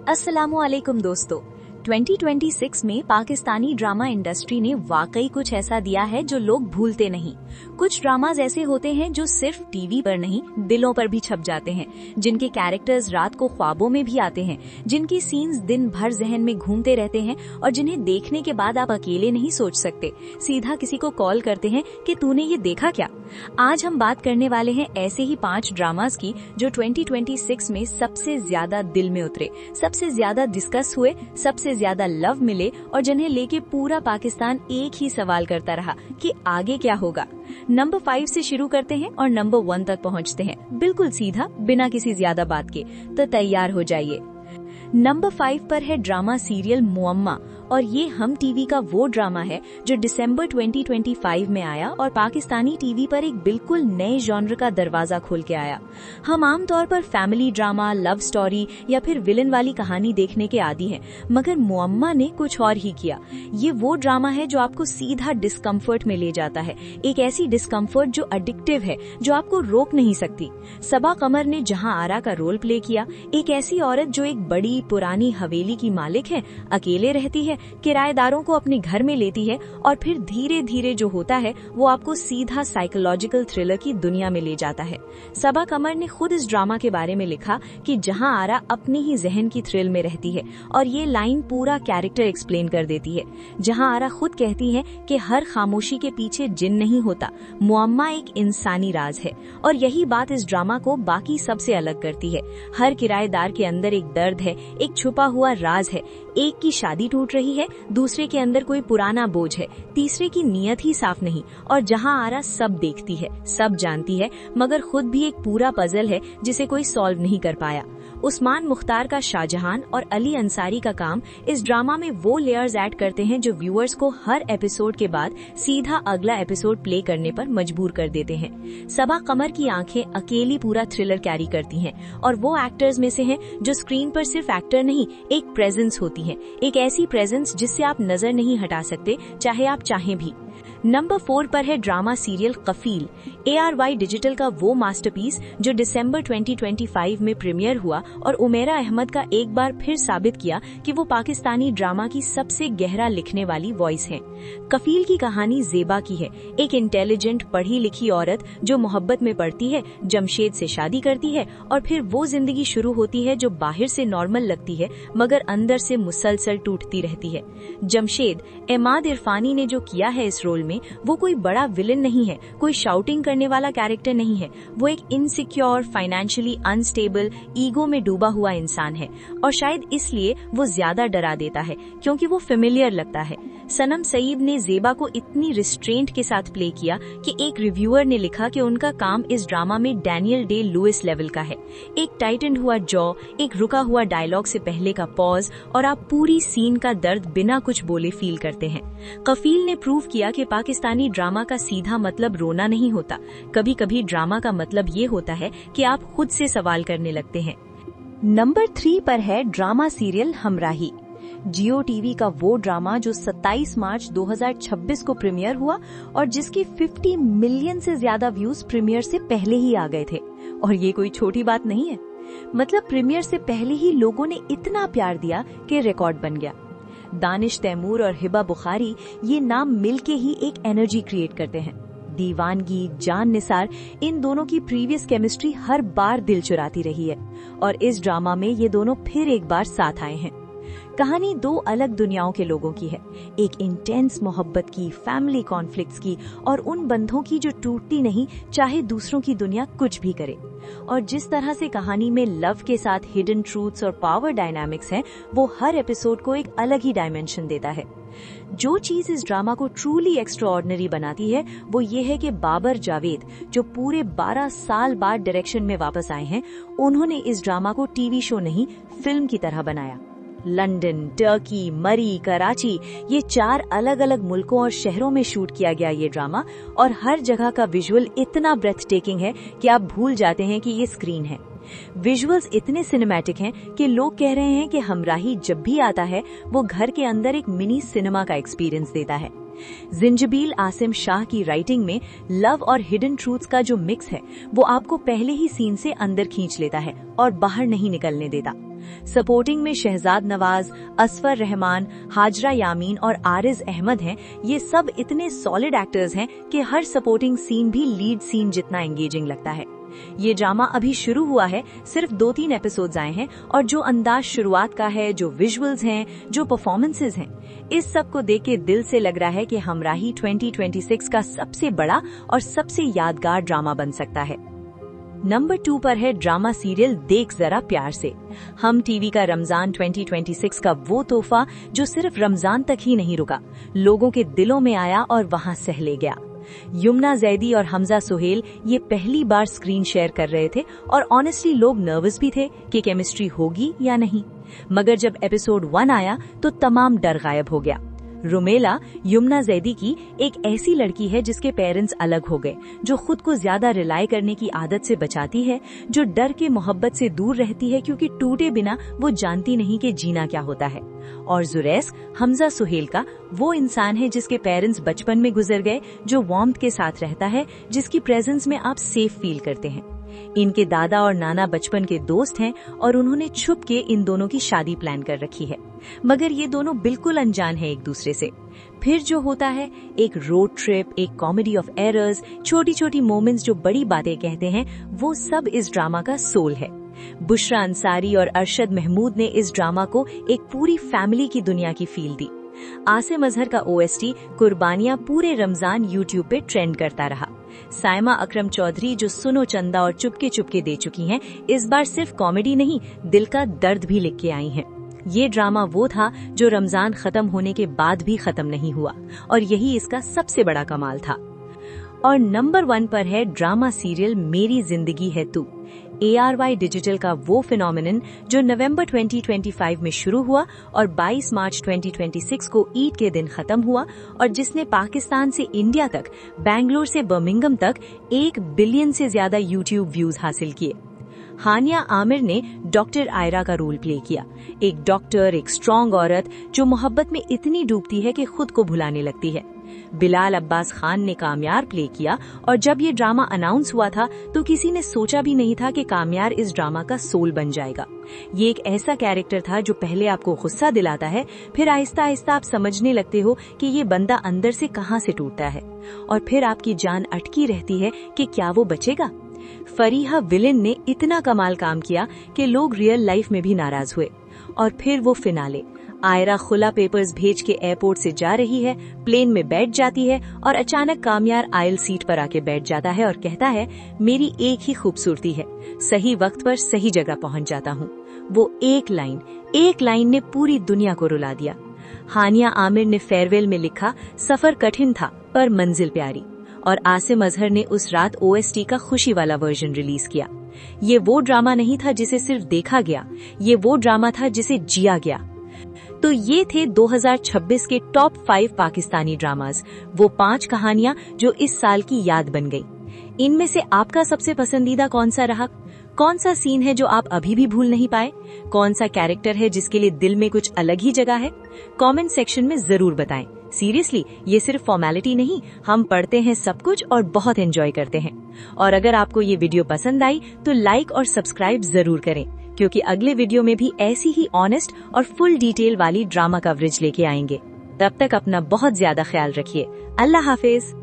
अस्सलामुअलैकुम दोस्तों। 2026 में पाकिस्तानी ड्रामा इंडस्ट्री ने वाकई कुछ ऐसा दिया है जो लोग भूलते नहीं। कुछ ड्रामाज ऐसे होते हैं जो सिर्फ टीवी पर नहीं दिलों पर भी छप जाते हैं, जिनके कैरेक्टर्स रात को ख्वाबों में भी आते हैं, जिनकी सीन्स दिन भर जहन में घूमते रहते हैं और जिन्हें देखने के बाद आप अकेले नहीं सोच सकते, सीधा किसी को कॉल करते हैं कि तूने ये देखा क्या। आज हम बात करने वाले हैं ऐसे ही 5 ड्रामाज की जो 2026 में सबसे ज्यादा दिल में उतरे, सबसे ज्यादा डिस्कस हुए, सबसे ज्यादा लव मिले और जिन्हें लेके पूरा पाकिस्तान एक ही सवाल करता रहा कि आगे क्या होगा। नंबर 5 से शुरू करते हैं और नंबर 1 तक पहुंचते हैं, बिल्कुल सीधा, बिना किसी ज्यादा बात के। तो तैयार हो जाइए। नंबर 5 पर है ड्रामा सीरियल मुअम्मा, और ये हम टीवी का वो ड्रामा है जो दिसंबर 2025 में आया और पाकिस्तानी टीवी पर एक बिल्कुल नए जॉनर का दरवाजा खोल के आया। हम आमतौर पर फैमिली ड्रामा, लव स्टोरी या फिर विलन वाली कहानी देखने के आदी हैं, मगर मुअम्मा ने कुछ और ही किया। ये वो ड्रामा है जो आपको सीधा डिस्कम्फर्ट में ले जाता है, एक ऐसी डिस्कम्फर्ट जो एडिक्टिव है, जो आपको रोक नहीं सकती। सबा कमर ने जहां आरा का रोल प्ले किया, एक ऐसी औरत जो एक बड़ी पुरानी हवेली की मालिक है, अकेले रहती है, किराएदारों को अपने घर में लेती है और फिर धीरे धीरे जो होता है वो आपको सीधा साइकोलॉजिकल थ्रिलर की दुनिया में ले जाता है। सबा कमर ने खुद इस ड्रामा के बारे में लिखा कि जहां आरा अपनी ही जहन की थ्रिल में रहती है, और ये लाइन पूरा कैरेक्टर एक्सप्लेन कर देती है। जहां आरा खुद कहती है कि हर खामोशी के पीछे जिन नहीं होता, मुअम्मा एक इंसानी राज है, और यही बात इस ड्रामा को बाकी सबसे अलग करती है। हर किराएदार के अंदर एक दर्द है, एक छुपा हुआ राज है। एक की शादी टूट रही है, दूसरे के अंदर कोई पुराना बोझ है, तीसरे की नीयत ही साफ नहीं, और जहां आरा सब देखती है, सब जानती है, मगर खुद भी एक पूरा पजल है जिसे कोई सॉल्व नहीं कर पाया। उस्मान मुख्तार का शाहजहान और अली अंसारी का काम इस ड्रामा में वो लेयर्स ऐड करते हैं जो व्यूअर्स को हर एपिसोड के बाद सीधा अगला एपिसोड प्ले करने पर मजबूर कर देते हैं। सबा कमर की आंखें अकेली पूरा थ्रिलर कैरी करती हैं, और वो एक्टर्स में से हैं जो स्क्रीन पर सिर्फ एक्टर नहीं, एक प्रेजेंस होती है, एक ऐसी प्रेजेंस जिससे आप नजर नहीं हटा सकते, चाहे आप चाहें भी। नंबर 4 पर है ड्रामा सीरियल कफील, ARY डिजिटल का वो मास्टरपीस जो दिसंबर 2025 में प्रीमियर हुआ और उमेरा अहमद का एक बार फिर साबित किया कि वो पाकिस्तानी ड्रामा की सबसे गहरा लिखने वाली वॉइस है। कफील की कहानी जेबा की है, एक इंटेलिजेंट पढ़ी लिखी औरत जो मोहब्बत में पड़ती है, जमशेद से शादी करती है, और फिर वो जिंदगी शुरू होती है जो बाहर से नॉर्मल लगती है मगर अंदर से मुसलसल टूटती रहती है। जमशेद, एमाद इरफानी ने जो किया है इस रोल में, वो कोई बड़ा विलन नहीं है, कोई शाउटिंग करने वाला कैरेक्टर नहीं है, वो एक इनसिक्योर, फाइनेंशियली अनस्टेबल, ईगो में डूबा हुआ इंसान है, और शायद इसलिए वो ज्यादा डरा देता है क्योंकि वो फेमिलियर लगता है। सनम सईद ने जेबा को इतनी रिस्ट्रेंट के साथ प्ले किया कि एक रिव्यूअर ने लिखा कि उनका काम इस ड्रामा में डैनियल डे लुइस लेवल का है। एक टाइटन हुआ जॉ, एक रुका हुआ डायलॉग से पहले का पॉज, और आप पूरी सीन का दर्द बिना कुछ बोले फील करते हैं। कफील ने प्रूव किया कि पाकिस्तानी ड्रामा का सीधा मतलब रोना नहीं होता, कभी कभी ड्रामा का मतलब ये होता है कि आप खुद से सवाल करने लगते हैं। नंबर 3 पर है ड्रामा सीरियल हमराही, जियो टीवी का वो ड्रामा जो 27 मार्च 2026 को प्रीमियर हुआ और जिसके 50 मिलियन से ज्यादा व्यूज प्रीमियर से पहले ही आ गए थे। और ये कोई छोटी बात नहीं है, मतलब प्रीमियर से पहले ही लोगों ने इतना प्यार दिया कि रिकॉर्ड बन गया। दानिश तैमूर और हिबा बुखारी, ये नाम मिलके ही एक एनर्जी क्रिएट करते हैं। दीवानगी, जान निसार, इन दोनों की प्रीवियस केमिस्ट्री हर बार दिल चुराती रही है, और इस ड्रामा में ये दोनों फिर एक बार साथ आए हैं। कहानी 2 अलग दुनियाओं के लोगों की है, एक इंटेंस मोहब्बत की, फैमिली कॉन्फ्लिक्ट्स की, और उन बंधों की जो टूटती नहीं चाहे दूसरों की दुनिया कुछ भी करे। और जिस तरह से कहानी में लव के साथ हिडन ट्रूथ्स और पावर डायनामिक्स हैं, वो हर एपिसोड को एक अलग ही डायमेंशन देता है। जो चीज इस ड्रामा को ट्रूली एक्स्ट्राऑर्डिनरी बनाती है वो ये है कि बाबर जावेद, जो पूरे 12 साल बाद डायरेक्शन में वापस आए हैं, उन्होंने इस ड्रामा को टीवी शो नहीं, फिल्म की तरह बनाया। लंदन, टर्की, मरी, कराची, ये 4 अलग अलग मुल्कों और शहरों में शूट किया गया ये ड्रामा, और हर जगह का विजुअल इतना ब्रेथ टेकिंग है कि आप भूल जाते हैं कि ये स्क्रीन है। विजुअल्स इतने सिनेमैटिक हैं कि लोग कह रहे हैं कि हमराही जब भी आता है वो घर के अंदर एक मिनी सिनेमा का एक्सपीरियंस देता है। जिंजबील आसिम शाह की राइटिंग में लव और हिडन ट्रूथ्स का जो मिक्स है वो आपको पहले ही सीन से अंदर खींच लेता है और बाहर नहीं निकलने देता। सपोर्टिंग में शहजाद नवाज, असफर रहमान, हाजरा यामीन और आरिज अहमद हैं। ये सब इतने सॉलिड एक्टर्स हैं कि हर सपोर्टिंग सीन भी लीड सीन जितना एंगेजिंग लगता है। ये ड्रामा अभी शुरू हुआ है, सिर्फ 2-3 एपिसोड्स आए हैं और जो अंदाज शुरुआत का है, जो विजुअल्स हैं, जो परफॉर्मेंसेस हैं, इस सब को देख के दिल से लग रहा है कि हमराही 2026 का सबसे बड़ा और सबसे यादगार ड्रामा बन सकता है। नंबर 2 पर है ड्रामा सीरियल देख जरा प्यार से। हम टीवी का रमजान 2026 का वो तोहफा जो सिर्फ रमजान तक ही नहीं रुका, लोगों के दिलों में आया और वहां सह ले गया। यमुना जैदी और हमजा सुहेल ये पहली बार स्क्रीन शेयर कर रहे थे और ऑनेस्टली लोग नर्वस भी थे कि केमिस्ट्री होगी या नहीं। मगर जब एपिसोड 1 आया तो तमाम डर गायब हो गया। रुमेला यमुना जैदी की एक ऐसी लड़की है जिसके पेरेंट्स अलग हो गए, जो खुद को ज्यादा रिलाई करने की आदत से बचाती है, जो डर के मोहब्बत से दूर रहती है क्योंकि टूटे बिना वो जानती नहीं कि जीना क्या होता है। और जुरैस हमजा सुहेल का वो इंसान है जिसके पेरेंट्स बचपन में गुजर गए, जो वार्मथ के साथ रहता है, जिसकी प्रेजेंस में आप सेफ फील करते हैं। इनके दादा और नाना बचपन के दोस्त हैं और उन्होंने छुप के इन दोनों की शादी प्लान कर रखी है, मगर ये दोनों बिल्कुल अनजान हैं एक दूसरे से। फिर जो होता है, एक रोड ट्रिप, एक कॉमेडी ऑफ एरर्स, छोटी छोटी मोमेंट्स जो बड़ी बातें कहते हैं, वो सब इस ड्रामा का सोल है। बुशरा अंसारी और अरशद महमूद ने इस ड्रामा को एक पूरी फैमिली की दुनिया की फील दी। आसिम अजहर का OST कुर्बानियां पूरे रमजान यूट्यूब पे ट्रेंड करता रहा। साइमा अकरम चौधरी जो सुनो चंदा और चुपके चुपके दे चुकी हैं, इस बार सिर्फ कॉमेडी नहीं, दिल का दर्द भी लिख के आई हैं। ये ड्रामा वो था जो रमजान खत्म होने के बाद भी खत्म नहीं हुआ और यही इसका सबसे बड़ा कमाल था। और नंबर 1 पर है ड्रामा सीरियल मेरी जिंदगी है तू। ARY डिजिटल का वो फिनोमिनन जो नवंबर 2025 में शुरू हुआ और 22 मार्च 2026 को ईद के दिन खत्म हुआ और जिसने पाकिस्तान से इंडिया तक, बेंगलोर से बर्मिंघम तक 1 बिलियन से ज्यादा यूट्यूब व्यूज हासिल किए। हानिया आमिर ने डॉक्टर आयरा का रोल प्ले किया, एक डॉक्टर, एक स्ट्रॉन्ग औरत जो मोहब्बत में इतनी डूबती है कि खुद को भुलाने लगती है। बिलाल अब्बास खान ने कामयार प्ले किया और जब ये ड्रामा अनाउंस हुआ था तो किसी ने सोचा भी नहीं था कि कामयार इस ड्रामा का सोल बन जाएगा। ये एक ऐसा कैरेक्टर था जो पहले आपको गुस्सा दिलाता है, फिर आहिस्ता आहिस्ता आप समझने लगते हो कि ये बंदा अंदर से कहां से टूटता है और फिर आपकी जान अटकी रहती है कि क्या वो बचेगा। फरीहा विलेन ने इतना कमाल काम किया कि लोग रियल लाइफ में भी नाराज हुए। और फिर वो फिनाले, आयरा खुला पेपर्स भेज के एयरपोर्ट से जा रही है, प्लेन में बैठ जाती है और अचानक कामयार आयल सीट पर आके बैठ जाता है और कहता है, मेरी एक ही खूबसूरती है, सही वक्त पर सही जगह पहुंच जाता हूँ। वो एक लाइन ने पूरी दुनिया को रुला दिया। हानिया आमिर ने फेयरवेल में लिखा, सफर कठिन था पर मंजिल प्यारी। और आसिम अजहर ने उस रात OST का खुशी वाला वर्जन रिलीज किया। ये वो ड्रामा नहीं था जिसे सिर्फ देखा गया, ये वो ड्रामा था जिसे जिया गया। तो ये थे 2026 के टॉप 5 पाकिस्तानी ड्रामाज, वो 5 कहानियां जो इस साल की याद बन गई। इनमें से आपका सबसे पसंदीदा कौन सा रहा? कौन सा सीन है जो आप अभी भी भूल नहीं पाए? कौन सा कैरेक्टर है जिसके लिए दिल में कुछ अलग ही जगह है? कमेंट सेक्शन में जरूर बताएं। सीरियसली, ये सिर्फ फॉर्मेलिटी नहीं, हम पढ़ते हैं सब कुछ और बहुत एंजॉय करते हैं। और अगर आपको ये वीडियो पसंद आई तो लाइक और सब्सक्राइब जरूर करें, क्योंकि अगले वीडियो में भी ऐसी ही ऑनेस्ट और फुल डिटेल वाली ड्रामा कवरेज लेके आएंगे। तब तक अपना बहुत ज्यादा ख्याल रखिए। अल्लाह हाफिज।